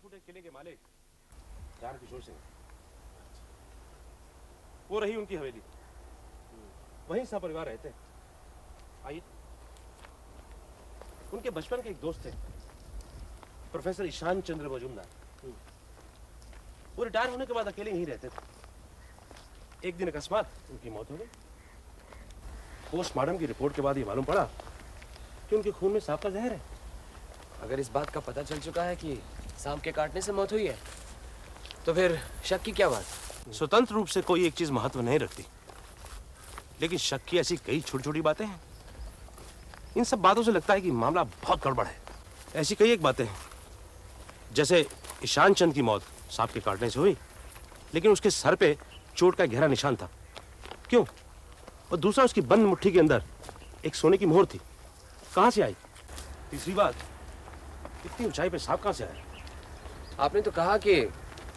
टूटे किले के मालिक राम किशोर सिंह, वो रही उनकी हवेली, वहीं सा परिवार रहते हैं। आइए, उनके बचपन के एक दोस्त थे प्रोफेसर ईशान चंद्र मजूमदार। वो रिटायर होने के बाद अकेले यहीं रहते थे। एक दिन अकस्मात उनकी मौत हो गई। पोस्टमार्टम की रिपोर्ट के बाद ये मालूम पड़ा कि उनके खून में सांप का जहर है। अगर इस बात का पता चल चुका है कि सांप के काटने से मौत हुई है, तो फिर शक की क्या बात? स्वतंत्र रूप से कोई एक चीज महत्व नहीं रखती, लेकिन शक की ऐसी कई छोटी छोटी बातें हैं। इन सब बातों से लगता है कि मामला बहुत गड़बड़ है। ऐसी कई एक बातें हैं, जैसे ईशान चंद की मौत सांप के काटने से हुई, लेकिन उसके सर पे चोट का गहरा निशान था। क्यों? और दूसरा, उसकी बंद मुट्ठी के अंदर एक सोने की मोहर थी, कहां से आई? तीसरी बात, इतनी ऊंचाई पे सांप कहां से आया? आपने तो कहा कि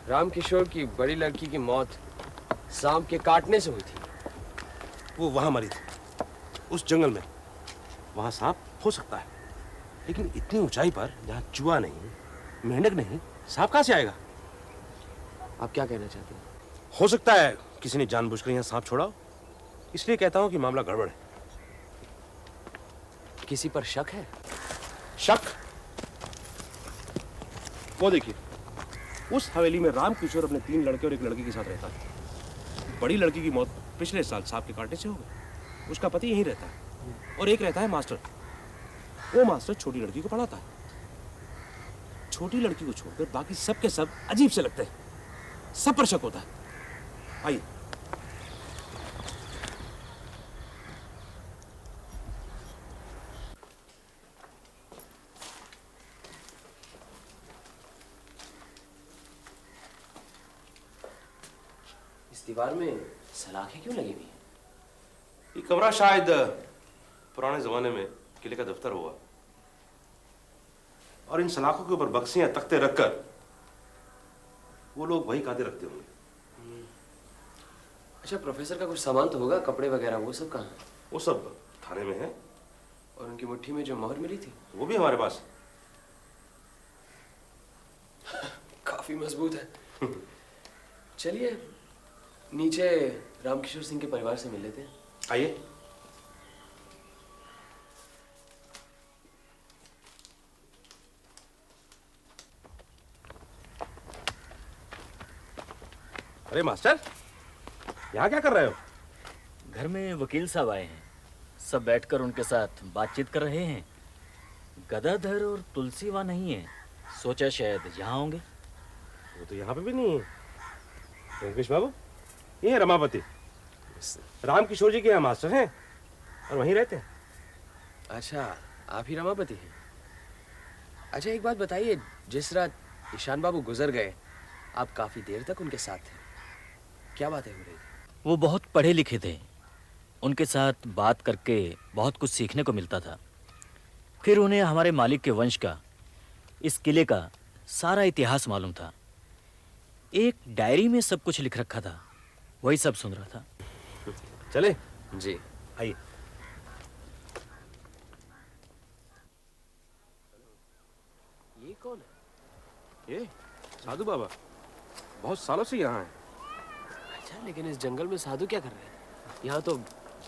रामकिशोर की बड़ी लड़की की मौत सांप के काटने से हुई थी। वो वहां मरी थी, उस जंगल में। वहां सांप हो सकता है, लेकिन इतनी ऊंचाई पर जहां चूहा नहीं, मेंढक नहीं, सांप कहां से आएगा? आप क्या कहना चाहते हैं? हो सकता है किसी ने जानबूझकर यहां सांप छोड़ा हो, इसलिए कहता हूं कि मामला गड़बड़ है। किसी पर शक है? शक? वो देखिए, उस हवेली में रामकिशोर अपने 3 लड़के और एक लड़की के साथ रहता है। बड़ी लड़की की मौत पिछले साल सांप के काटने से हो गई। उसका पति यहीं रहता है, और एक रहता है मास्टर। वो मास्टर छोटी लड़की को पढ़ाता है। छोटी लड़की को छोड़कर बाकी सब के सब अजीब से लगते हैं, सब पर शक होता है। आइए, इस दीवार में सलाखें क्यों लगी हुई हैं? ये कमरा शायद पुराने जमाने में किले का दफ्तर हुआ, और इन सलाखों के ऊपर बक्सियां तख्ते रखकर वो लोग वही कायदे रखते होंगे। अच्छा, प्रोफेसर का कुछ सामान तो होगा, कपड़े वगैरह, वो सब कहाँ है? वो सब थाने में है। और उनकी मुट्ठी में जो मोहर मिली थी वो भी हमारे पास। काफी मजबूत है। चलिए नीचे रामकिशोर सिंह के परिवार से मिल लेते हैं। आइए। अरे मास्टर, यहाँ क्या कर रहे हो? घर में वकील साहब आए हैं, सब बैठकर उनके साथ बातचीत कर रहे हैं। गदाधर और तुलसी वहाँ नहीं है, सोचा शायद यहाँ होंगे। वो तो यहाँ पे भी नहीं है। रंकेश बाबू, ये है रमापति, रामकिशोर जी के यहाँ मास्टर हैं और वहीं रहते हैं। अच्छा, आप ही रमापति हैं? अच्छा, एक बात बताइए, जिस रात ईशान बाबू गुजर गए, आप काफी देर तक उनके साथ थे, क्या बातें हो रही थी? वो बहुत पढ़े लिखे थे, उनके साथ बात करके बहुत कुछ सीखने को मिलता था। फिर उन्हें हमारे मालिक के वंश का, इस किले का सारा इतिहास मालूम था। एक डायरी में सब कुछ लिख रखा था, वही सब सुन रहा था। चले? जी आइए। ये कौन है? ये साधु बाबा बहुत सालों से यहाँ हैं। अच्छा, लेकिन इस जंगल में साधु क्या कर रहे हैं? यहाँ तो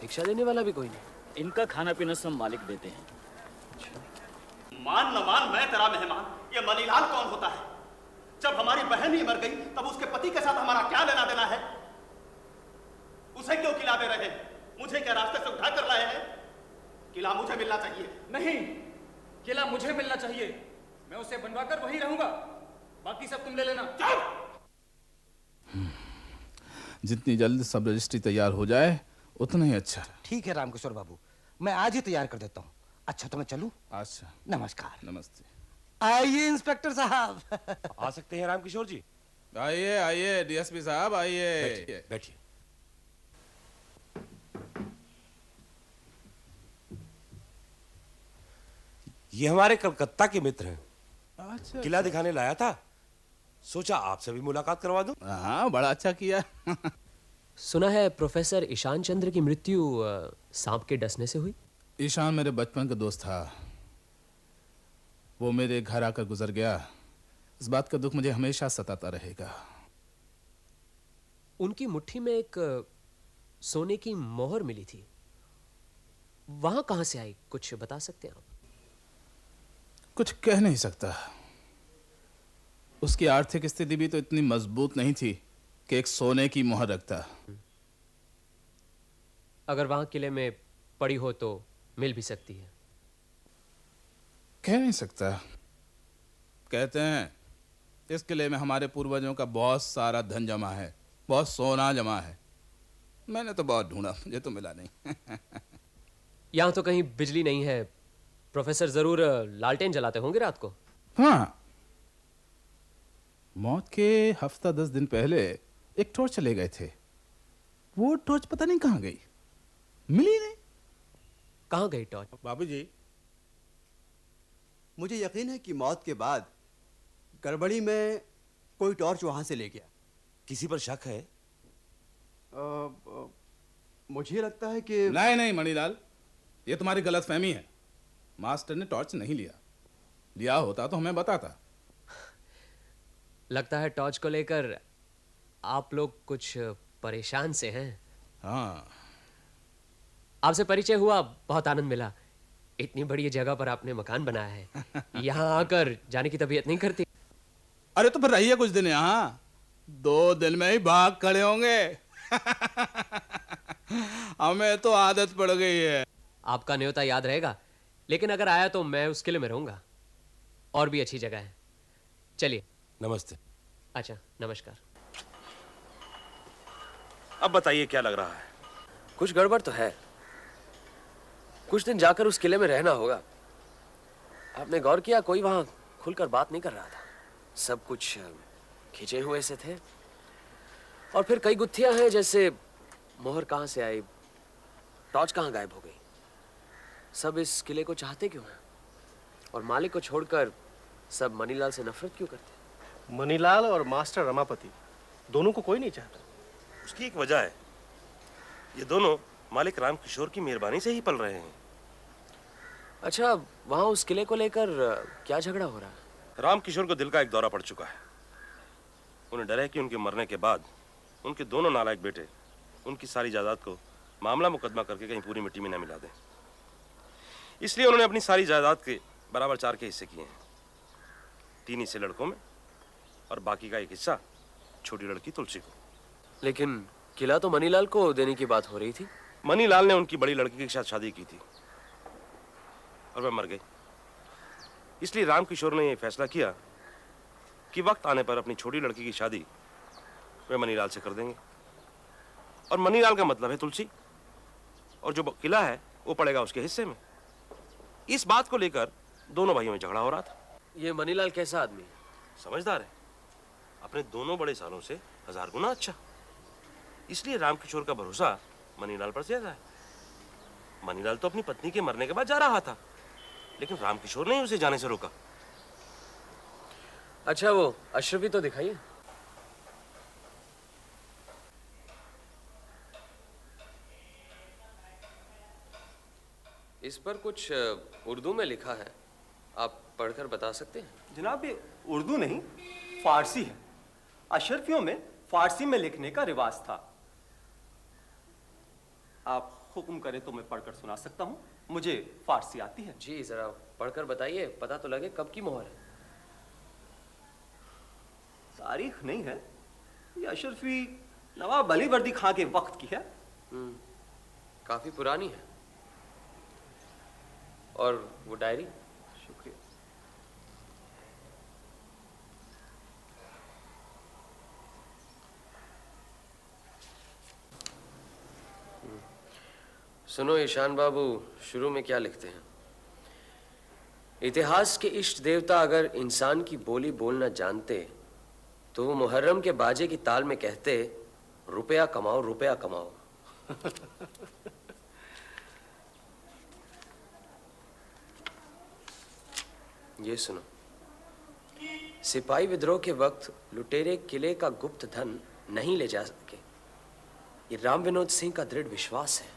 भिक्षा देने वाला भी कोई नहीं। इनका खाना पीना सब मालिक देते हैं। मान न मान, मैं तेरा मेहमान, ये मनीलाल कौन होता है? जब हमारी बहन ही मर गई, तब उसके पति के साथ हमारा क्या लेना देना है? उसे क्यों किला दे रहे हैं? मुझे क्या रास्ते से उठा कर लाए हैं? किला मुझे मिलना चाहिए। नहीं, किला मुझे मिलना चाहिए। मैं उसे बनवाकर वहीं रहूंगा, बाकी सब तुम ले लेना। जितनी जल्द सब रजिस्ट्री तैयार हो जाए उतना ही अच्छा। ठीक है रामकिशोर बाबू, मैं आज ही तैयार कर देता हूँ। अच्छा, तो मैं चलूं? अच्छा, नमस्कार। नमस्ते। आइए इंस्पेक्टर साहब। आ सकते हैं रामकिशोर जी? आइए आइए डीएसपी साहब, आइए बैठिए। ये हमारे कलकत्ता के मित्र हैं। अच्छा, किला दिखाने लाया था, सोचा आपसे भी मुलाकात करवा दूं। हाँ, बड़ा अच्छा किया। सुना है प्रोफेसर ईशान चंद्र की मृत्यु सांप के डसने से हुई। ईशान मेरे बचपन का दोस्त था, वो मेरे घर आकर गुजर गया। इस बात का दुख मुझे हमेशा सताता रहेगा। उनकी मुट्ठी में एक सोने की मोहर मिली थी, वहां कहां से आई, कुछ बता सकते हैं आप? कुछ कह नहीं सकता। उसकी आर्थिक स्थिति भी तो इतनी मजबूत नहीं थी कि एक सोने की मोहर रखता। अगर वहां किले में पड़ी हो तो मिल भी सकती है। कह नहीं सकता। कहते हैं इस किले में हमारे पूर्वजों का बहुत सारा धन जमा है, बहुत सोना जमा है। मैंने तो बहुत ढूंढा, मुझे तो मिला नहीं। यहां तो कहीं बिजली नहीं है। प्रोफेसर जरूर लालटेन जलाते होंगे रात को। हाँ, मौत के हफ्ता 10 दिन पहले एक टॉर्च ले गए थे। वो टॉर्च पता नहीं कहाँ गई, मिली नहीं। कहां गई टॉर्च? बाबूजी, मुझे यकीन है कि मौत के बाद गड़बड़ी में कोई टॉर्च वहां से ले गया। किसी पर शक है? मुझे लगता है कि नहीं नहीं मणिलाल, ये तुम्हारी गलतफहमी है। मास्टर ने टॉर्च नहीं लिया, लिया होता तो हमें बताता। लगता है टॉर्च को लेकर आप लोग कुछ परेशान से हैं। हाँ, आपसे परिचय हुआ, बहुत आनंद मिला। इतनी बड़ी जगह पर आपने मकान बनाया है, यहाँ आकर जाने की तबीयत नहीं करती? अरे तो फिर रहिए कुछ दिन यहाँ, 2 दिन में ही भाग खड़े होंगे। हमें तो आदत पड़ गई है। आपका न्योता याद रहेगा, लेकिन अगर आया तो मैं उस किले में रहूंगा। और भी अच्छी जगह है। चलिए। नमस्ते। अच्छा, नमस्कार। अब बताइए क्या लग रहा है? कुछ गड़बड़ तो है। कुछ दिन जाकर उस किले में रहना होगा। आपने गौर किया, कोई वहां खुलकर बात नहीं कर रहा था। सब कुछ खिंचे हुए से थे। और फिर कई गुत्थियां हैं, जैसे मोहर कहां से आई, टॉर्च कहां गायब हो गई। सब इस किले को चाहते क्यों हैं? और मालिक को छोड़कर सब मनीलाल से नफरत क्यों करते? मनीलाल और मास्टर रमापति दोनों को कोई नहीं चाहता। उसकी एक वजह है, ये दोनों मालिक राम किशोर की मेहरबानी से ही पल रहे हैं। अच्छा, वहां उस किले को लेकर क्या झगड़ा हो रहा है? राम किशोर को दिल का एक दौरा पड़ चुका है। उन्हें डर है कि उनके मरने के बाद उनके दोनों नालायक बेटे उनकी सारी जायदाद को मामला मुकदमा करके कहीं पूरी मिट्टी में न मिला दें। इसलिए उन्होंने अपनी सारी जायदाद के बराबर 4 के हिस्से किए हैं। 3 हिस्से लड़कों में और बाकी का 1 हिस्सा छोटी लड़की तुलसी को। लेकिन किला तो मनीलाल को देने की बात हो रही थी। मनीलाल ने उनकी बड़ी लड़की के साथ शादी की थी और वह मर गई। इसलिए राम किशोर ने यह फैसला किया कि वक्त आने पर अपनी छोटी लड़की की शादी वे मनीलाल से कर देंगे। और मनीलाल का मतलब है तुलसी, और जो किला है वो पड़ेगा उसके हिस्से में। इस बात को लेकर दोनों भाइयों में झगड़ा हो रहा था। ये मनीलाल कैसा आदमी है? समझदार है, अपने दोनों बड़े सालों से 1000 गुना अच्छा। इसलिए राम किशोर का भरोसा मनीलाल पर ज्यादा है। मनीलाल तो अपनी पत्नी के मरने के बाद जा रहा था, लेकिन राम किशोर ने उसे जाने से रोका। अच्छा, वो अशरफी तो दिखाइए। इस पर कुछ उर्दू में लिखा है, आप पढ़कर बता सकते हैं? जनाब, ये उर्दू नहीं, फारसी है। अशरफियों में फारसी में लिखने का रिवाज था। आप हुक्म करें तो मैं पढ़कर सुना सकता हूँ, मुझे फारसी आती है। जी जरा पढ़कर बताइए, पता तो लगे कब की मोहर है। तारीख नहीं है, ये अशरफी नवाब अली वर्दी खां के वक्त की है। काफी पुरानी है। और वो डायरी? शुक्रिया। सुनो ईशान बाबू, शुरू में क्या लिखते हैं? इतिहास के इष्ट देवता अगर इंसान की बोली बोलना जानते तो वो मुहर्रम के बाजे की ताल में कहते, रुपया कमाओ रुपया कमाओ। ये सुनो, सिपाही विद्रोह के वक्त लुटेरे किले का गुप्त धन नहीं ले जा सके, ये राम विनोद सिंह का दृढ़ विश्वास है।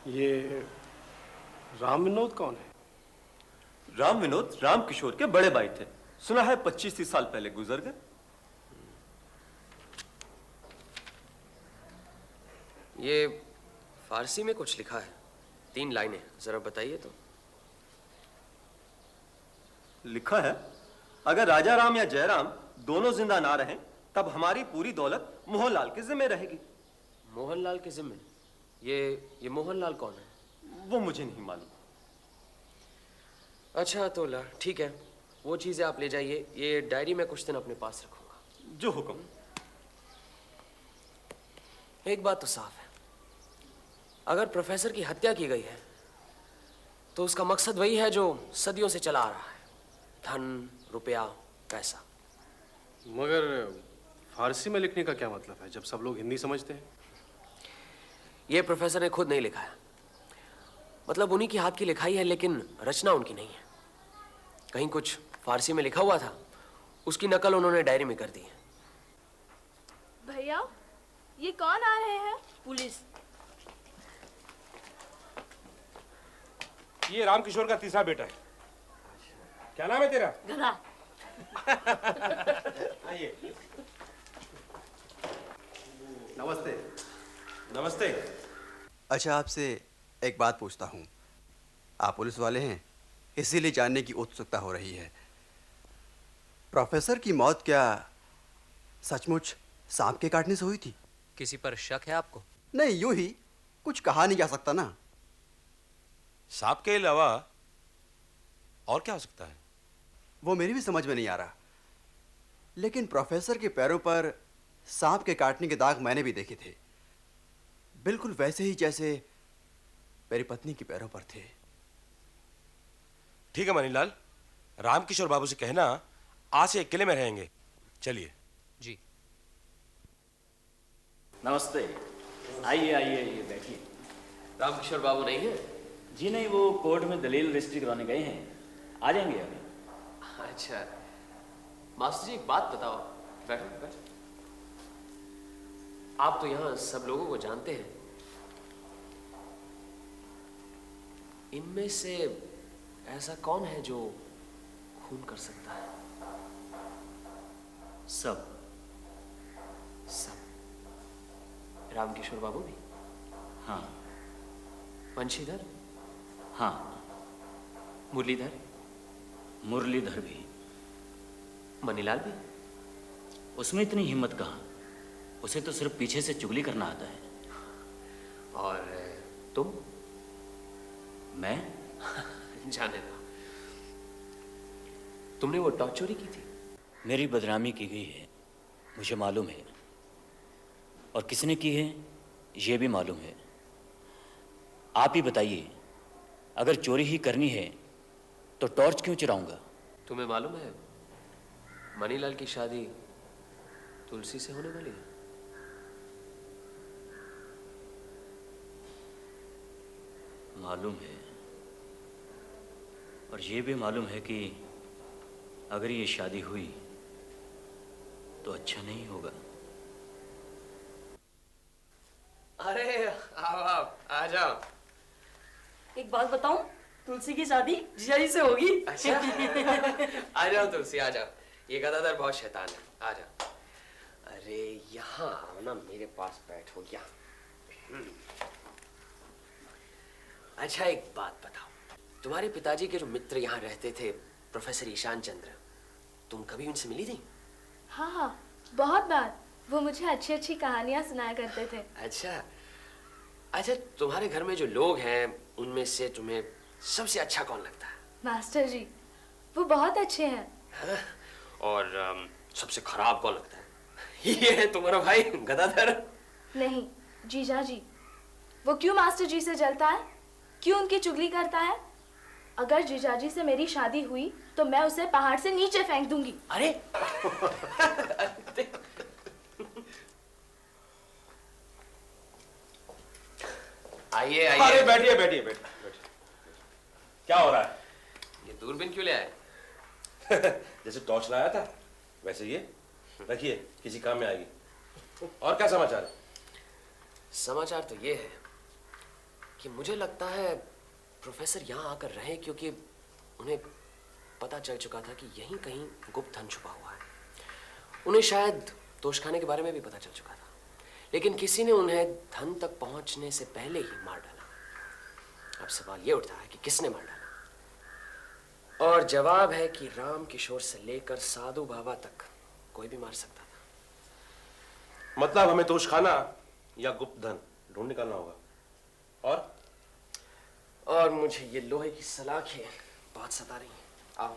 ये राम विनोद कौन है? राम विनोद राम किशोर के बड़े भाई थे। सुना है 25-30 साल पहले गुजर गए। ये फारसी में कुछ लिखा है, 3 लाइनें, जरा बताइए तो। लिखा है, अगर राजा राम या जयराम दोनों जिंदा ना रहें तब हमारी पूरी दौलत मोहनलाल के जिम्मे रहेगी। मोहनलाल के जिम्मे? ये मोहनलाल कौन है? वो मुझे नहीं मालूम। अच्छा तो ठीक है, वो चीजें आप ले जाइए, ये डायरी मैं कुछ दिन अपने पास रखूंगा। जो हुक्म। एक बात तो साफ है, अगर प्रोफेसर की हत्या की गई है तो उसका मकसद वही है जो सदियों से चला आ रहा है, धन, रुपया, पैसा। मगर फारसी में लिखने का क्या मतलब है जब सब लोग हिंदी समझते हैं? ये प्रोफेसर ने खुद नहीं लिखा है, मतलब उन्हीं की हाथ की लिखाई है, लेकिन रचना उनकी नहीं है। कहीं कुछ फारसी में लिखा हुआ था, उसकी नकल उन्होंने डायरी में कर दी है। भैया, ये कौन आ रहे हैं? पुलिस। ये रामकिशोर का तीसरा बेटा है। क्या नाम है तेरा? घना। आइए। नमस्ते। नमस्ते। अच्छा, आपसे एक बात पूछता हूँ। आप पुलिस वाले हैं, इसीलिए जानने की उत्सुकता हो रही है। प्रोफेसर की मौत क्या सचमुच सांप के काटने से हुई थी? किसी पर शक है आपको? नहीं, यूं ही कुछ कहा नहीं जा सकता ना। सांप के अलावा और क्या हो सकता है? वो मेरी भी समझ में नहीं आ रहा, लेकिन प्रोफेसर के पैरों पर सांप के काटने के दाग मैंने भी देखे थे, बिल्कुल वैसे ही जैसे मेरी पत्नी के पैरों पर थे। ठीक है मनीलाल, रामकिशोर बाबू से कहना आज से एक किले में रहेंगे। चलिए। जी। नमस्ते। आइए आइए आइए, बैठिए। रामकिशोर बाबू नहीं है? जी नहीं, वो कोर्ट में दलील रजिस्ट्री कराने गए हैं, आ जाएंगे अभी। अच्छा, मास्टर जी एक बात बताओ। बैठो बैठो। आप तो यहाँ सब लोगों को जानते हैं, इनमें से ऐसा कौन है जो खून कर सकता है? सब। रामकिशोर बाबू भी? हाँ। वंशीधर? हाँ। मुरलीधर? मुरलीधर भी। मनीलाल भी? उसमें इतनी हिम्मत कहाँ, उसे तो सिर्फ पीछे से चुगली करना आता है। और तुम? मैं? जाने दो। तुमने वो टॉर्च चोरी की थी? मेरी बदनामी की गई है, मुझे मालूम है, और किसने की है ये भी मालूम है। आप ही बताइए, अगर चोरी ही करनी है तो टॉर्च क्यों चुराऊंगा? तुम्हें मालूम है मनीलाल की शादी तुलसी से होने वाली है? मालूम है, और ये भी मालूम है कि अगर ये शादी हुई तो अच्छा नहीं होगा। अरे आओ आ जाओ। एक बात बताऊं, तुलसी की शादी जीजाजी से होगी। अच्छा आ जाओ तुलसी, आ जाओ। ये गदाधर बहुत शैतान है, आ जाओ। अरे यहाँ आओ ना, मेरे पास बैठो यहाँ। अच्छा एक बात बताओ, तुम्हारे पिताजी के जो मित्र यहाँ रहते थे, प्रोफेसर ईशान चंद्र, तुम कभी उनसे मिली थी? हाँ हाँ, बहुत बार। वो मुझे अच्छी अच्छी कहानियां सुनाया करते थे। अच्छा अच्छा, तुम्हारे घर में जो लोग हैं उनमें से तुम्हें सबसे अच्छा कौन लगता है? मास्टर जी, वो बहुत अच्छे हैं। हाँ? और सबसे खराब कौन लगता है? ये है तुम्हारा भाई गदाधर। नहीं, जीजा जी। वो क्यों मास्टर जी से जलता है, क्यों उनकी चुगली करता है? अगर जीजाजी से मेरी शादी हुई तो मैं उसे पहाड़ से नीचे फेंक दूंगी। अरे आइए आइए। अरे बैठिए बैठिए बैठिए। क्या हो रहा है? ये दूरबीन क्यों ले आए? जैसे टॉर्च लाया था वैसे ये रखिए, किसी काम में आएगी। और क्या समाचार है? समाचार तो ये है कि मुझे लगता है प्रोफेसर यहाँ आकर रहे क्योंकि उन्हें पता चल चुका था कि यहीं कहीं गुप्त धन छुपा हुआ है। उन्हें शायद तोशखाने के बारे में भी पता चल चुका था, लेकिन किसी ने उन्हें धन तक पहुंचने से पहले ही मार डाला। अब सवाल ये उठता है कि किसने मार डाला, और जवाब है कि राम किशोर से लेकर साधु बाबा तक कोई भी मार सकता था। मतलब हमें तोशखाना या गुप्त धन ढूंढ निकालना होगा। और मुझे ये लोहे की सलाखें बहुत सता रही हैं। आओ।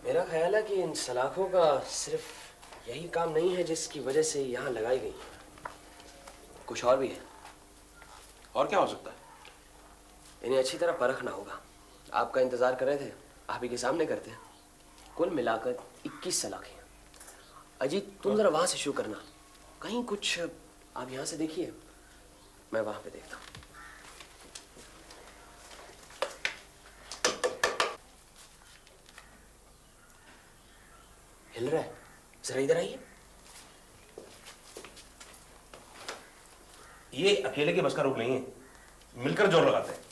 मेरा ख्याल है कि इन सलाखों का सिर्फ यही काम नहीं है जिसकी वजह से यहाँ लगाई गई, कुछ और भी है। और क्या हो सकता है? इन्हें अच्छी तरह परखना होगा। आपका इंतजार कर रहे थे, आप ही के सामने करते हैं। कुल मिलाकर 21 सलाखें। अजीत, तुम जरा वहां से शुरू करना, कहीं कुछ आप यहां से देखिए, मैं वहां पे देखता हूं। हिल रहा है, जरा इधर आइए। ये अकेले के बस का रोग नहीं है, मिलकर जोर लगाते हैं।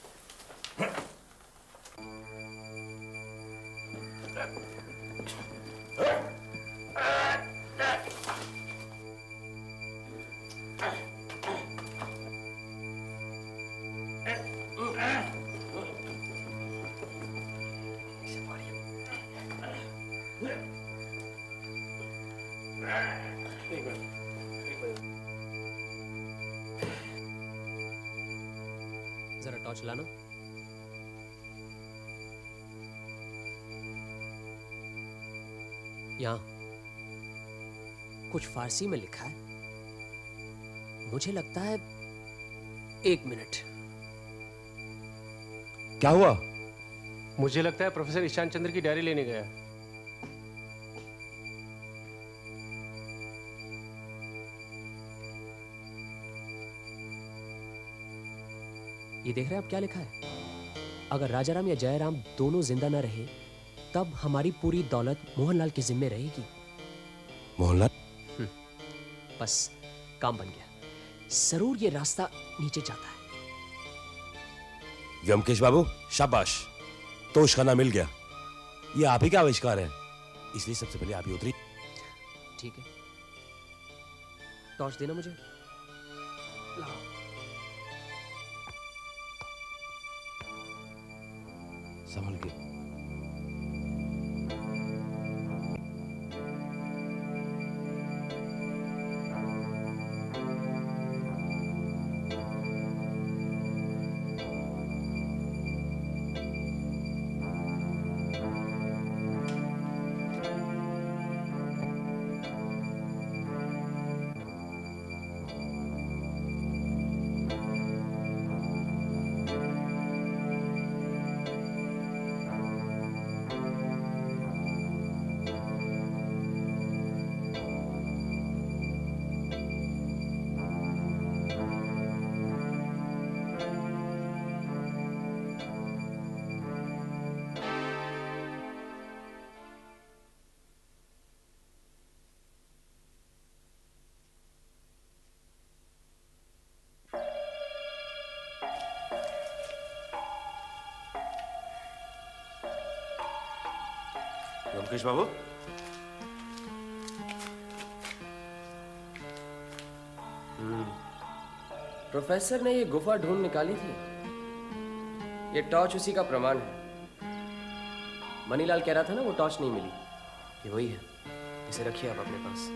जरा टॉर्च लाना। यहाँ कुछ फारसी में लिखा है, मुझे लगता है। 1 मिनट। क्या हुआ? मुझे लगता है प्रोफेसर ईशान चंद्र की डायरी लेने गया। ये देख रहे हैं आप क्या लिखा है? अगर राजाराम या जयराम दोनों जिंदा न रहे तब हमारी पूरी दौलत मोहनलाल के जिम्मे रहेगी। मोहनलाल? बस काम बन गया। जरूर ये रास्ता नीचे जाता है। व्योमकेश बाबू, शाबाश, तोशखाना मिल गया। ये आप ही का आविष्कार है, इसलिए सबसे पहले आप ही उतरी। ठीक है, टॉर्च देना मुझे। लाओ। संभल के। व्योमकेश बाबू, प्रोफेसर ने ये गुफा ढूंढ निकाली थी। ये टॉर्च उसी का प्रमाण है। मनीलाल कह रहा था ना वो टॉर्च नहीं मिली, ये वही है। इसे रखिए आप अपने पास।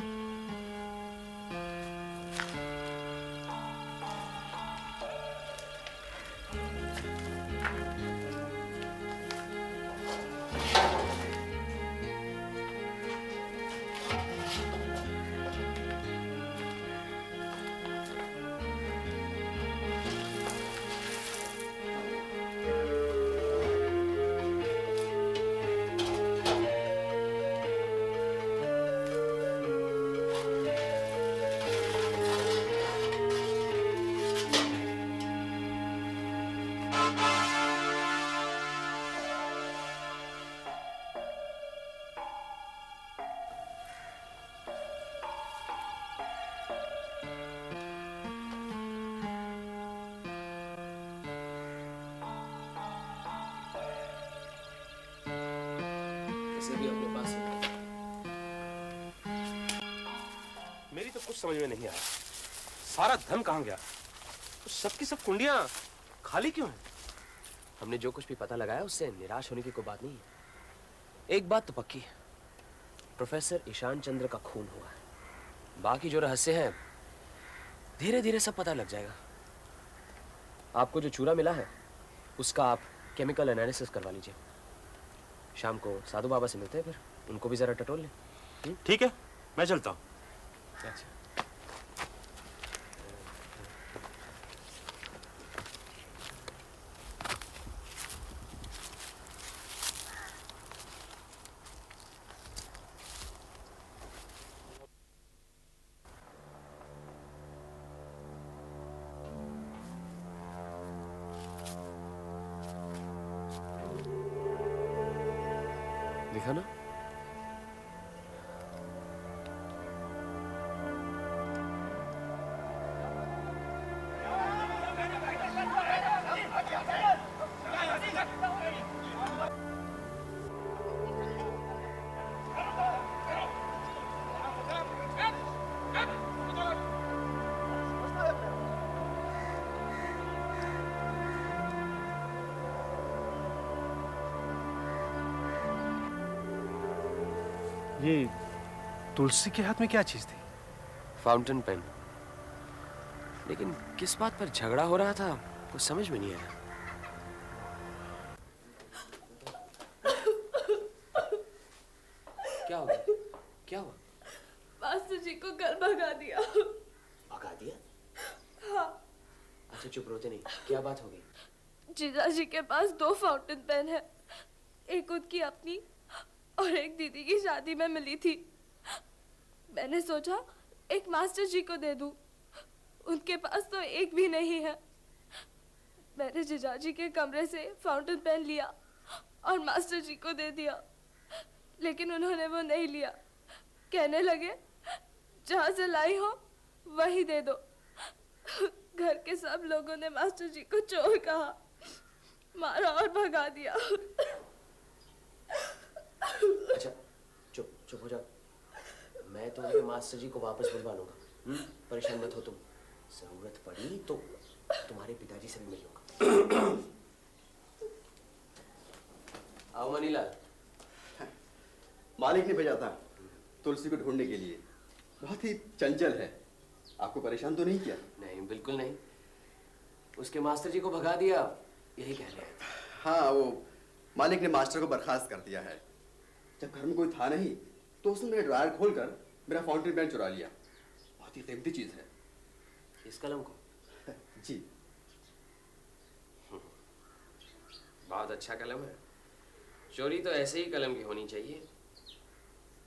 पैसे भी अपने पास हैं। मेरी तो कुछ समझ में नहीं आया, सारा धन कहाँ गया? तो सबकी सब कुंडियां खाली क्यों हैं? हमने जो कुछ भी पता लगाया उससे निराश होने की कोई बात नहीं है। एक बात तो पक्की है, प्रोफेसर ईशान चंद्र का खून हुआ है। बाकी जो रहस्य है धीरे धीरे सब पता लग जाएगा। आपको जो चूरा मिला है उसका आप केमिकल एनालिसिस करवा लीजिए। शाम को साधु बाबा से मिलते हैं, फिर उनको भी जरा टटोल लें। ठीक है, मैं चलता हूँ। अच्छा। लिखा ना? ये तुलसी के हाथ में क्या चीज थी? Fountain pen. लेकिन किस बात पर झगड़ा हो रहा था कुछ समझ में नहीं आया। क्या हुआ? क्या हुआ? मास्टर जी को कल भगा दिया। भगा दिया? हाँ। अच्छा चुप रोते नहीं, क्या बात हो गई? जीजा जी के पास 2 फाउंटेन पेन है, एक उनकी अपनी और एक दीदी की शादी में मिली थी। मैंने सोचा एक मास्टर जी को दे दूं, उनके पास तो एक भी नहीं है। मैंने जीजा जी के कमरे से फाउंटेन पेन लिया और मास्टर जी को दे दिया, लेकिन उन्होंने वो नहीं लिया। कहने लगे जहाँ से लाई हो वही दे दो। घर के सब लोगों ने मास्टर जी को चोर कहा, मारा और भगा दिया। अच्छा चुप चुप हो जाओ, मैं तुम्हारे मास्टर जी को वापस बुलवा लूंगा। परेशान मत हो तुम, जरूरत पड़ी तो तुम्हारे पिताजी से भी मिल लूंगा। आओ मनीलाल। मालिक ने भेजा था तुलसी को ढूंढने के लिए, बहुत ही चंचल है। आपको परेशान तो नहीं किया? नहीं बिल्कुल नहीं, उसके मास्टर जी को भगा दिया यही कह रहे हैं। हाँ, वो मालिक ने मास्टर को बर्खास्त कर दिया है। जब घर में कोई था नहीं तो उसने मेरे ड्रायर खोलकर मेरा फाउंटेन पेन चुरा लिया। बहुत ही कीमती चीज है। इस कलम को? जी। बहुत अच्छा कलम है। चोरी तो ऐसे ही कलम की होनी चाहिए।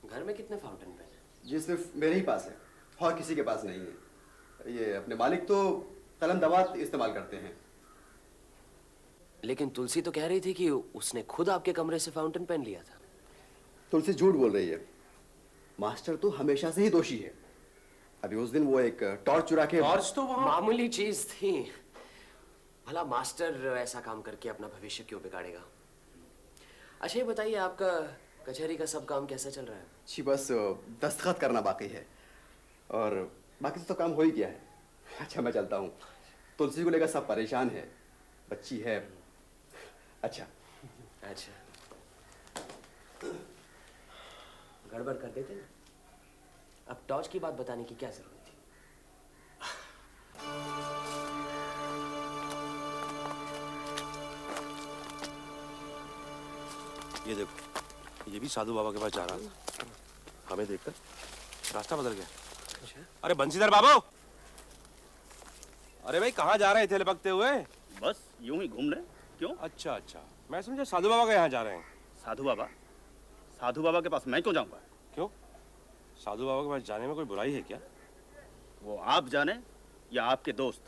घर में कितने फाउंटेन पेन हैं? जी सिर्फ मेरे ही पास है और किसी के पास नहीं है। ये अपने मालिक तो कलम दवात इस्तेमाल करते हैं। लेकिन तुलसी तो कह रही थी कि उसने खुद आपके कमरे से फाउंटेन पेन लिया था। तुलसी झूठ बोल रही है। मास्टर तो हमेशा से ही दोषी है। अभी उस दिन वो एक टॉर्च चुरा के। टॉर्च तो वहाँ मामूली चीज थी। भला मास्टर ऐसा काम करके अपना भविष्य क्यों बिगाड़ेगा? अच्छा ये बताइए, आपका कचहरी का सब काम कैसा चल रहा है? जी बस दस्तखत करना बाकी है और बाकी तो काम हो ही गया है। अच्छा मैं चलता हूँ। तुलसी को लेकर सब परेशान है, बच्ची है। अच्छा अच्छा, गड़बड़ कर देते ना। अब टॉर्च की बात बताने की क्या जरूरत थी? ये देखो, ये भी साधु बाबा के पास जा रहा था। हमें देखकर रास्ता बदल गया। अरे बंसीधर बाबू, अरे भाई कहाँ जा रहे थे लपकते हुए? बस यूं ही घूमने। क्यों? अच्छा अच्छा, मैं समझा साधु बाबा के यहाँ जा रहे हैं। साधु बाबा? साधु बाबा के पास मैं क्यों जाऊंगा? क्यों? साधु बाबा के पास जाने में कोई बुराई है क्या? वो आप जाने या आपके दोस्त।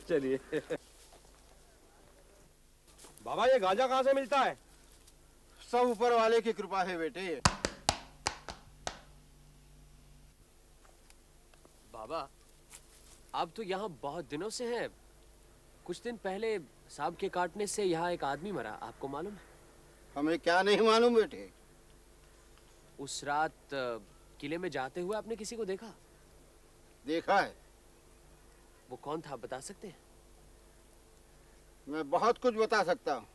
चलिए। बाबा ये गांजा कहाँ से मिलता है? सब ऊपर वाले की कृपा है बेटे। बाबा आप तो यहाँ बहुत दिनों से हैं, कुछ दिन पहले सांप के काटने से यहाँ एक आदमी मरा, आपको मालूम है? हमें क्या नहीं मालूम बेटे। उस रात किले में जाते हुए आपने किसी को देखा? देखा है। वो कौन था, आप बता सकते हैं? मैं बहुत कुछ बता सकता हूँ,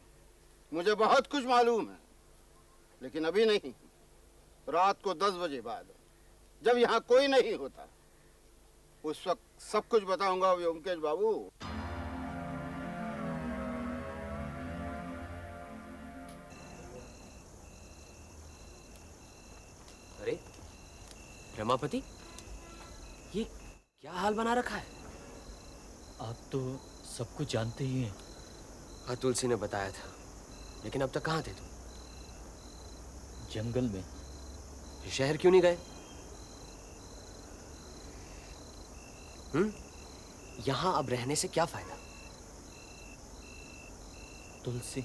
मुझे बहुत कुछ मालूम है, लेकिन अभी नहीं। रात को 10 बजे बाद, जब यहाँ कोई नहीं होता, उस वक्त सब कुछ बताऊंगा व्योमकेश बाबू। अरे रमापति, ये क्या हाल बना रखा है? आप तो सब कुछ जानते ही हैं। हाँ, तुलसी ने बताया था, लेकिन अब तक कहाँ थे तुम? जंगल में। शहर क्यों नहीं गए? यहाँ अब रहने से क्या फायदा? तुलसी।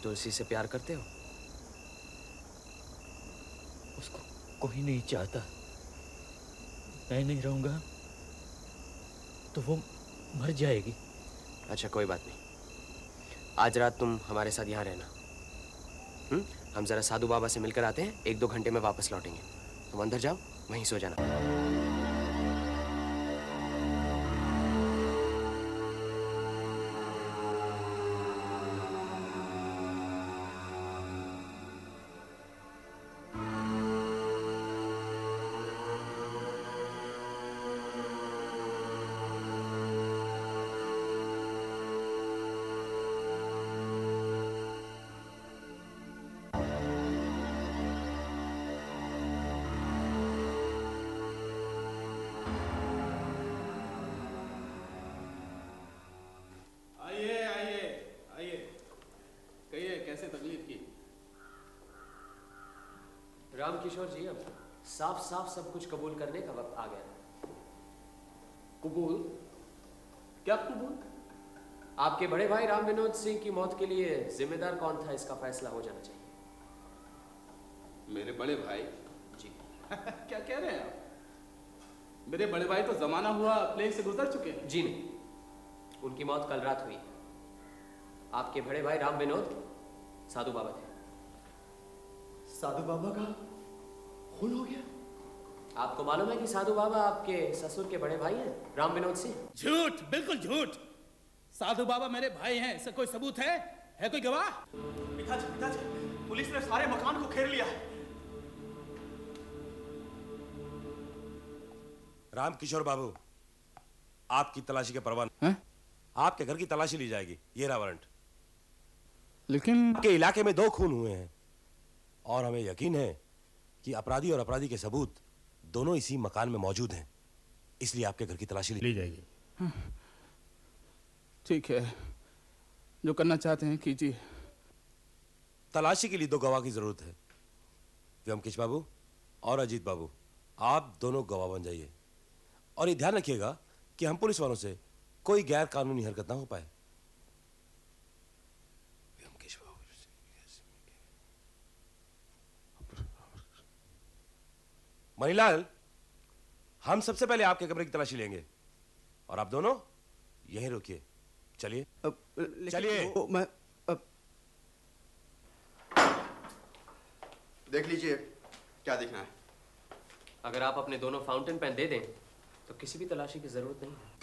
तुलसी से प्यार करते हो? उसको कोई नहीं चाहता। मैं नहीं रहूंगा तो वो मर जाएगी। अच्छा, कोई बात नहीं। आज रात तुम हमारे साथ यहाँ रहना। हम जरा साधु बाबा से मिलकर आते हैं, 1-2 घंटे में वापस लौटेंगे। तुम अंदर जाओ, वहीं सो जाना। आइए आइए आइए, कहिए कैसे तकलीफ की? राम किशोर जी, अब साफ साफ सब कुछ कबूल करने का वक्त आ गया। कबूल? क्या कबूल? आपके बड़े भाई राम विनोद सिंह की मौत के लिए जिम्मेदार कौन था, इसका फैसला हो जाना चाहिए। मेरे बड़े भाई? जी। क्या कह रहे हैं आप? मेरे बड़े भाई तो जमाना हुआ प्लेग से गुजर चुके हैं। जी नहीं, उनकी मौत कल रात हुई। आपके बड़े भाई राम विनोद साधु बाबा थे। साधु बाबा का खून हो गया? आपको मालूम है कि साधु बाबा आपके ससुर के बड़े भाई हैं, राम विनोद सिंह? झूठ, बिल्कुल झूठ। साधु बाबा मेरे भाई हैं, इसका कोई सबूत है? कोई गवाह? पिताजी, पुलिस ने सारे मकान को घेर लिया है। राम किशोर बाबू, आपकी तलाशी के परवान हैं? आपके घर की तलाशी ली जाएगी। ये रहा वारंट। लेकिन आपके इलाके में 2 खून हुए हैं और हमें यकीन है कि अपराधी और अपराधी के सबूत दोनों इसी मकान में मौजूद हैं, इसलिए आपके घर की तलाशी ली जाएगी। ठीक है, जो करना चाहते हैं कीजिए। तलाशी के लिए 2 गवाह की जरूरत है। व्योमकेश बाबू और अजीत बाबू, आप दोनों गवाह बन जाइए और ये ध्यान रखिएगा कि हम पुलिस वालों से कोई गैर कानूनी हरकत ना हो पाए। मणिलाल, हम सबसे पहले आपके कमरे की तलाशी लेंगे और आप दोनों यहीं रुकिए। चलिए चलिए। मैं देख लीजिए क्या देखना है। अगर आप अपने दोनों फाउंटेन पेन दे दें तो किसी भी तलाशी की जरूरत नहीं है।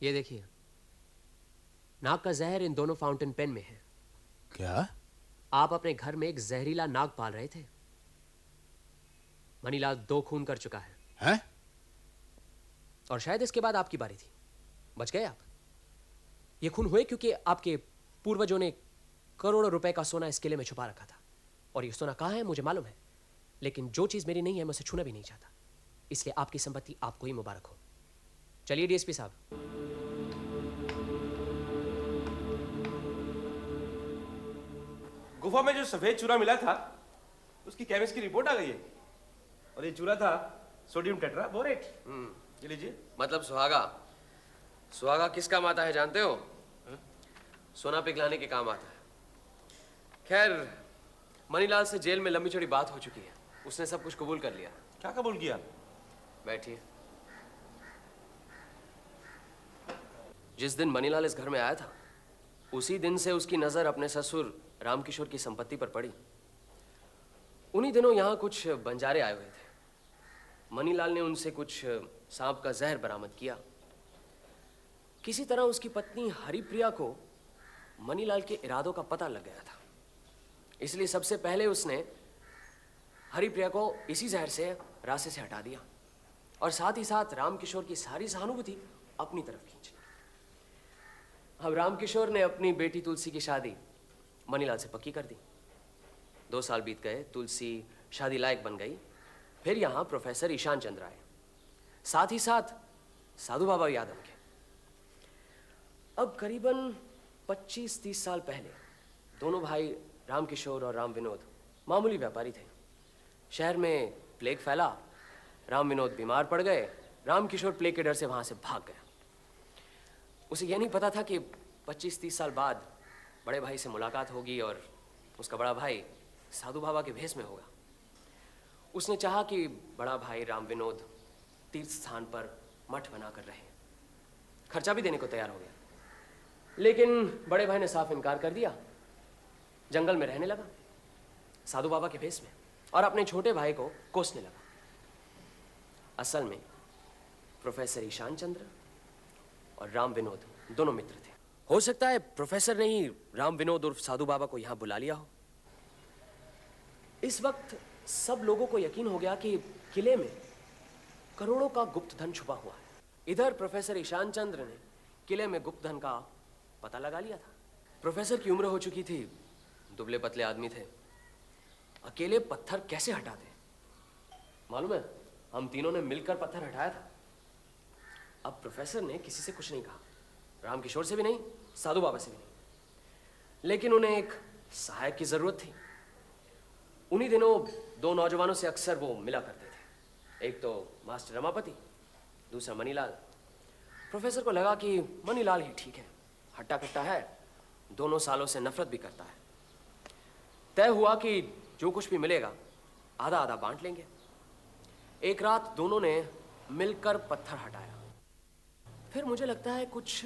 ये देखिए, नाग का जहर इन दोनों फाउंटेन पेन में है। क्या? आप अपने घर में एक जहरीला नाग पाल रहे थे। मणिलाल 2 खून कर चुका है। हैं? और शायद इसके बाद आपकी बारी थी। बच गए आप। ये खून हुए क्योंकि आपके पूर्वजों ने करोड़ों रुपए का सोना इस किले में छुपा रखा था। और ये सोना कहाँ है मुझे मालूम है, लेकिन जो चीज मेरी नहीं है मैं उसे छूना भी नहीं चाहता। इसलिए आपकी संपत्ति आपको ही मुबारक हो। चलिए डीएसपी साहब। गुफा में जो सफेद चूरा मिला था उसकी केमिस्ट की रिपोर्ट आ गई है और ये चूरा था सोडियम टेट्राबोरेट। ये लीजिए। मतलब सुहागा। सुहागा किस काम आता है जानते हो? सोना पिघलाने के काम आता है। खैर, मनीलाल से जेल में लंबी चौड़ी बात हो चुकी है। उसने सब कुछ कबूल कर लिया। क्या कबूल किया? बैठिए। जिस दिन मनीलाल इस घर में आया था उसी दिन से उसकी नजर अपने ससुर रामकिशोर की संपत्ति पर पड़ी। उन्हीं दिनों यहां कुछ बंजारे आए हुए थे। मनीलाल ने उनसे कुछ सांप का जहर बरामद किया। किसी तरह उसकी पत्नी हरिप्रिया को मनीलाल के इरादों का पता लग गया था, इसलिए सबसे पहले उसने हरिप्रिया को इसी जहर से रास्ते से हटा दिया और साथ ही साथ रामकिशोर की सारी सहानुभूति अपनी तरफ खींची। अब रामकिशोर ने अपनी बेटी तुलसी की शादी मनीलाल से पक्की कर दी। 2 साल बीत गए, तुलसी शादी लायक बन गई। फिर यहाँ प्रोफेसर ईशान चंद्र आए, साथ ही साथ साधु बाबा यादव के। अब करीबन 25-30 साल पहले दोनों भाई रामकिशोर और राम विनोद मामूली व्यापारी थे। शहर में प्लेग फैला, राम विनोद बीमार पड़ गए। रामकिशोर प्लेग के डर से वहां से भाग गया। उसे यह नहीं पता था कि 25-30 साल बाद बड़े भाई से मुलाकात होगी और उसका बड़ा भाई साधु बाबा के भेष में होगा। उसने चाहा कि बड़ा भाई राम विनोद तीर्थ स्थान पर मठ बनाकर रहे, खर्चा भी देने को तैयार हो गया। लेकिन बड़े भाई ने साफ इनकार कर दिया। जंगल में रहने लगा साधु बाबा के भेष में और अपने छोटे भाई को कोसने लगा। असल में प्रोफेसर ईशान चंद्र और राम विनोद दोनों मित्र थे। हो सकता है प्रोफेसर ने ही राम विनोद उर्फ साधु बाबा को यहां बुला लिया हो। इस वक्त सब लोगों को यकीन हो गया कि किले में करोड़ों का गुप्त धन छुपा हुआ है। इधर प्रोफेसर ईशान चंद्र ने किले में गुप्त धन का पता लगा लिया था। प्रोफेसर की उम्र हो चुकी थी, दुबले पतले आदमी थे। अकेले पत्थर कैसे हटाते मालूम है? हम तीनों ने मिलकर पत्थर हटाया था। अब प्रोफेसर ने किसी से कुछ नहीं कहा, रामकिशोर से भी नहीं, साधु बाबा से भी नहीं। लेकिन उन्हें एक सहायक की जरूरत थी। उन्हीं दिनों 2 नौजवानों से अक्सर वो मिला करते थे। एक तो मास्टर रमापति, दूसरा मनीलाल। प्रोफेसर को लगा कि मनीलाल ही ठीक है, हट्टा कट्टा है, दोनों सालों से नफरत भी करता है। तय हुआ कि जो कुछ भी मिलेगा आधा आधा बांट लेंगे। एक रात दोनों ने मिलकर पत्थर हटाया। फिर मुझे लगता है कुछ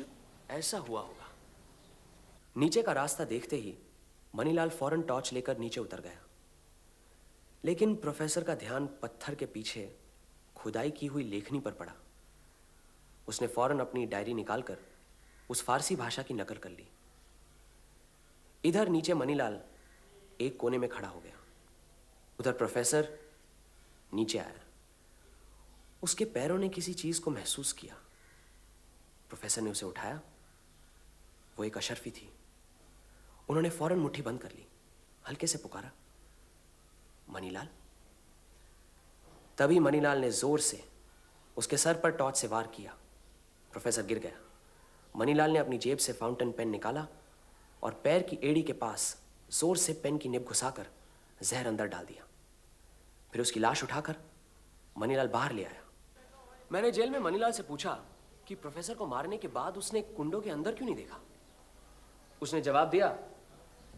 ऐसा हुआ होगा। नीचे का रास्ता देखते ही मनीलाल फौरन टॉर्च लेकर नीचे उतर गया। लेकिन प्रोफेसर का ध्यान पत्थर के पीछे खुदाई की हुई लेखनी पर पड़ा। उसने फौरन अपनी डायरी निकालकर उस फारसी भाषा की नकल कर ली। इधर नीचे मनीलाल एक कोने में खड़ा हो गया, उधर प्रोफेसर नीचे आया। उसके पैरों ने किसी चीज को महसूस किया। प्रोफेसर ने उसे उठाया। वो एक अशर्फी थी। उन्होंने फौरन मुट्ठी बंद कर ली, हल्के से पुकारा, मनीलाल। तभी मनीलाल ने जोर से उसके सर पर टॉर्च से वार किया। प्रोफेसर गिर गया। मनीलाल ने अपनी जेब से फाउंटेन पेन निकाला और पैर की एड़ी के पास जोर से पेन की निब घुसाकर जहर अंदर डाल दिया। फिर उसकी लाश उठाकर मनीलाल बाहर ले आया। मैंने जेल में मनीलाल से पूछा कि प्रोफेसर को मारने के बाद उसने कुंडों के अंदर क्यों नहीं देखा। उसने जवाब दिया,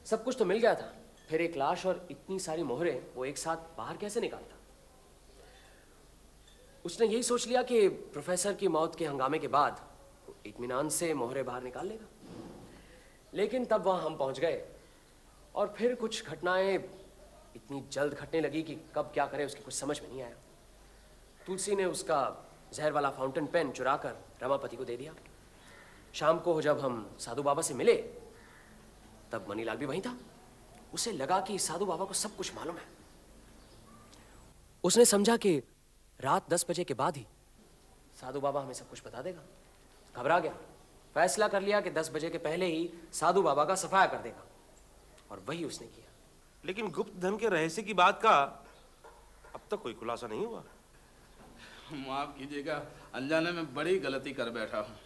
सब कुछ तो मिल गया था, फिर एक लाश और इतनी सारी मोहरें वो एक साथ बाहर कैसे निकालता। उसने यही सोच लिया कि प्रोफेसर की मौत के हंगामे के बाद इत्मीनान से मोहरें बाहर निकाल लेगा। लेकिन तब वहां हम पहुंच गए और फिर कुछ घटनाएं इतनी जल्द घटने लगी कि कब क्या करे उसकी कुछ समझ में नहीं आया। तुलसी ने उसका जहर वाला फाउंटेन पेन चुराकर रमापति को दे दिया। शाम को जब हम साधु बाबा से मिले तब मनीलाल भी वहीं था। उसे लगा कि साधु बाबा को सब कुछ मालूम है। उसने समझा कि रात 10 बजे के बाद ही साधु बाबा हमें सब कुछ बता देगा। घबरा गया। फैसला कर लिया कि 10 बजे के पहले ही साधु बाबा का सफाया कर देगा, और वही उसने किया। लेकिन गुप्त धन के रहस्य की बात का अब तक कोई खुलासा नहीं हुआ। माफ कीजिएगा, अनजाने में बड़ी गलती कर बैठा हूँ।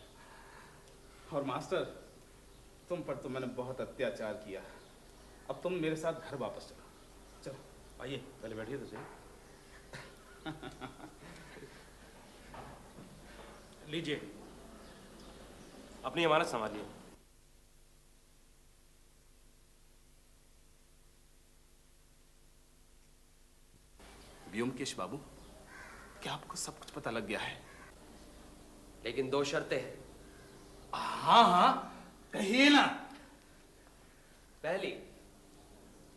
और मास्टर, तुम पर तो मैंने बहुत अत्याचार किया। अब तुम मेरे साथ घर वापस चलो। चलो आइए, पहले बैठिए तो सही। लीजिए, अपनी अमानत संभालिए। व्योमकेश बाबू, क्या आपको सब कुछ पता लग गया है? लेकिन दो शर्तें हैं। हाँ हाँ, कहिए ना। पहली,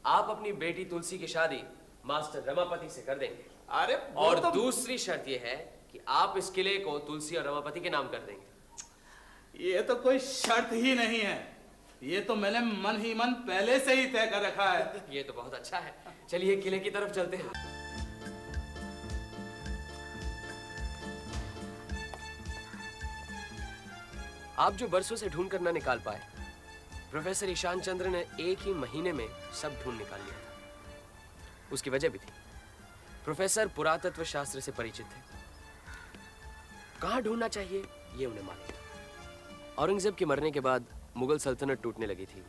आप अपनी बेटी तुलसी की शादी मास्टर रमापति से कर देंगे। अरे और दूसरी शर्त यह है कि आप इस किले को तुलसी और रमापति के नाम कर देंगे। ये तो कोई शर्त ही नहीं है, ये तो मैंने मन ही मन पहले से ही तय कर रखा है। ये तो बहुत अच्छा है। चलिए किले की तरफ चलते हैं। आप जो बरसों से ढूंढ कर ना निकाल पाए, प्रोफेसर ईशान चंद्र ने एक ही महीने में सब ढूंढ निकाल लिया था। उसकी वजह भी थी, प्रोफेसर पुरातत्व शास्त्र से परिचित थे। कहाँ ढूंढना चाहिए ये उन्हें मालूम था। औरंगजेब के मरने के बाद मुगल सल्तनत टूटने लगी थी,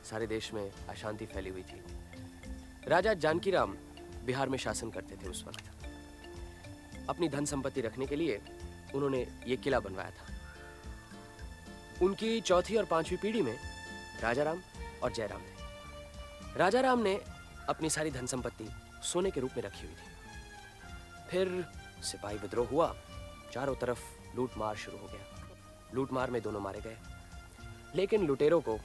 सारे देश में अशांति फैली हुई थी। राजा जानकी राम बिहार में शासन करते थे उस वक्त। अपनी धन संपत्ति रखने के लिए उन्होंने ये किला बनवाया था। उनकी चौथी और पांचवी पीढ़ी में राजाराम और जयराम थे। राजाराम ने अपनी सारी धन संपत्ति सोने के रूप में रखी हुई थी। फिर सिपाही विद्रोह हुआ, चारों तरफ लूट मार शुरू हो गया। लूट मार में दोनों मारे गए, लेकिन लुटेरों को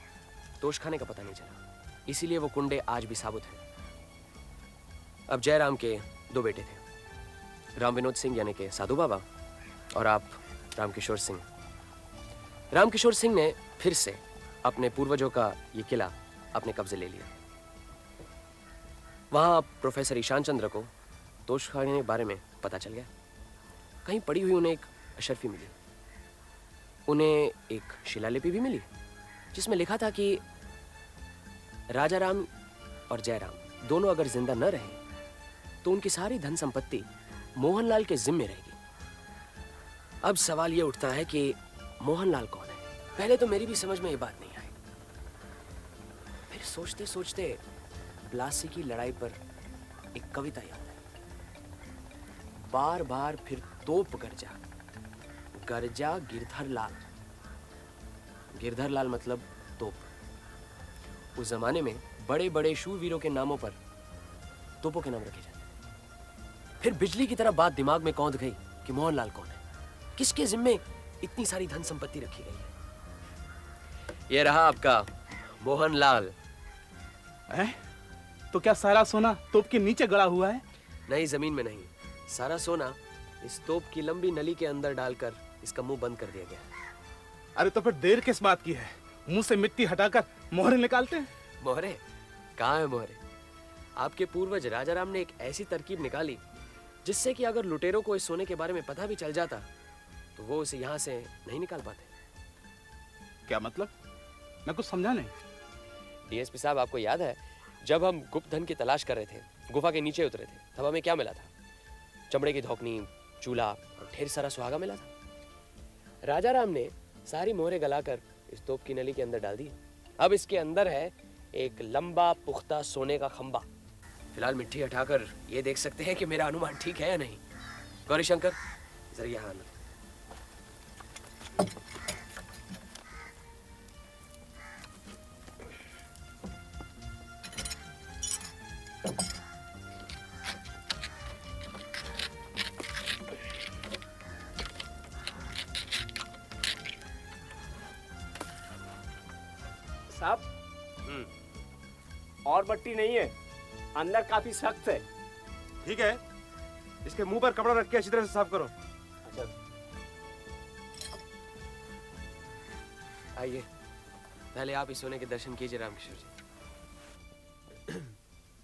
तोशखाने का पता नहीं चला, इसीलिए वो कुंडे आज भी साबुत हैं। अब जयराम के दो बेटे थे, राम विनोद सिंह यानी के साधु बाबा, और आप रामकिशोर सिंह। रामकिशोर सिंह ने फिर से अपने पूर्वजों का ये किला अपने कब्जे ले लिया। वहां प्रोफेसर ईशान चंद्र को तोशखाने के बारे में पता चल गया। कहीं पड़ी हुई उन्हें एक अशर्फी मिली। उन्हें एक शिलालिपि भी मिली जिसमें लिखा था कि राजाराम और जयराम दोनों अगर जिंदा न रहे तो उनकी सारी धन संपत्ति मोहनलाल के जिम्मे रहेगी। अब सवाल यह उठता है कि मोहनलाल कौन है? पहले तो मेरी भी समझ में ये बात नहीं आई। फिर सोचते सोचते प्लासी की लड़ाई पर एक कविता याद आई। बार बार फिर तोप गरजा, गरजा गिरधर लाल। गिरधर लाल मतलब तोप। उस जमाने में बड़े बड़े शूरवीरों के नामों पर तोपों के नाम रखे जाते। फिर बिजली की तरह बात दिमाग में कौंध गई कि मोहनलाल कौन है, किसके जिम्मे इतनी सारी धन संपत्ति रखी गई है। यह रहा आपका मोहनलाल। तो क्या सारा सोना तोप के नीचे गड़ा हुआ है? नहीं, जमीन में नहीं। सारा सोना इस तोप की लंबी नली के अंदर डालकर इसका मुंह बंद कर दिया गया। अरे तो फिर देर किस बात की है? मुंह से मिट्टी हटाकर मोहरे निकालते हैं। मोहरे? कहाँ है मोहरे? आपके पूर्वज राजाराम ने एक ऐसी तरकीब निकाली जिससे कि अगर लुटेरों को इस सोने के बारे में पता भी चल जाता तो वो उसे यहाँ से नहीं निकाल पाते। क्या मतलब? मैं कुछ समझा नहीं। डीएसपी साहब, आपको याद है जब हम गुप्त धन की तलाश कर रहे थे, गुफा के नीचे उतरे थे, तब हमें क्या मिला था? चमड़े की धौकनी, चूल्हा और ढेर सारा सुहागा मिला था। राजाराम ने सारी मोहरे गलाकर इस तोप की नली के अंदर डाल दी। अब इसके अंदर है एक लंबा पुख्ता सोने का खंबा। फिलहाल मिट्टी हटाकर ये देख सकते हैं कि मेरा अनुमान ठीक है या नहीं। गौरीशंकर, जरा यहाँ आना। साहब, और मट्टी नहीं है, अंदर काफी सख्त है। ठीक है, इसके मुंह पर कपड़ा रख के अच्छी तरह से साफ करो। अच्छा, आइए, पहले आप इस सोने के दर्शन कीजिए रामकिशोर जी।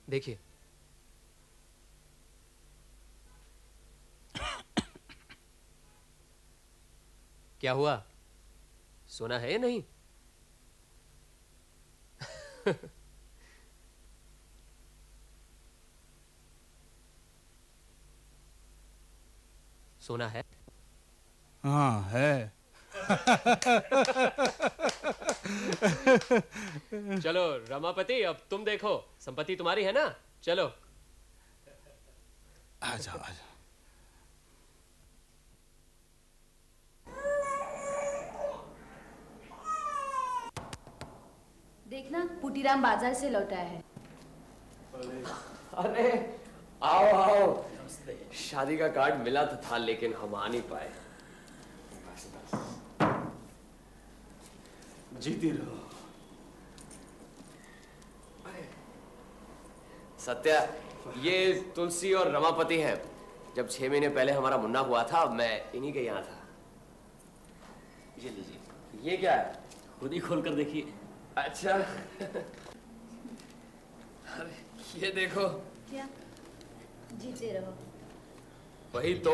देखिए, क्या हुआ? सोना है या नहीं? सोना है? हाँ है। चलो रमापति, अब तुम देखो, संपत्ति तुम्हारी है ना? चलो। आ जाओ आ जाओ। देखना, पुटीराम बाजार से लौटा है। अरे आओ आओ। शादी का कार्ड मिला तो था लेकिन हम आ नहीं पाए। जीती रहो। सत्या, ये तुलसी और रमापति हैं। जब 6 महीने पहले हमारा मुन्ना हुआ था, मैं इन्हीं के यहाँ था। ये लीजिए। ये क्या है? खुद ही खोल कर देखिए। अच्छा। अरे ये देखो। क्या? जीते रहो। वही तो।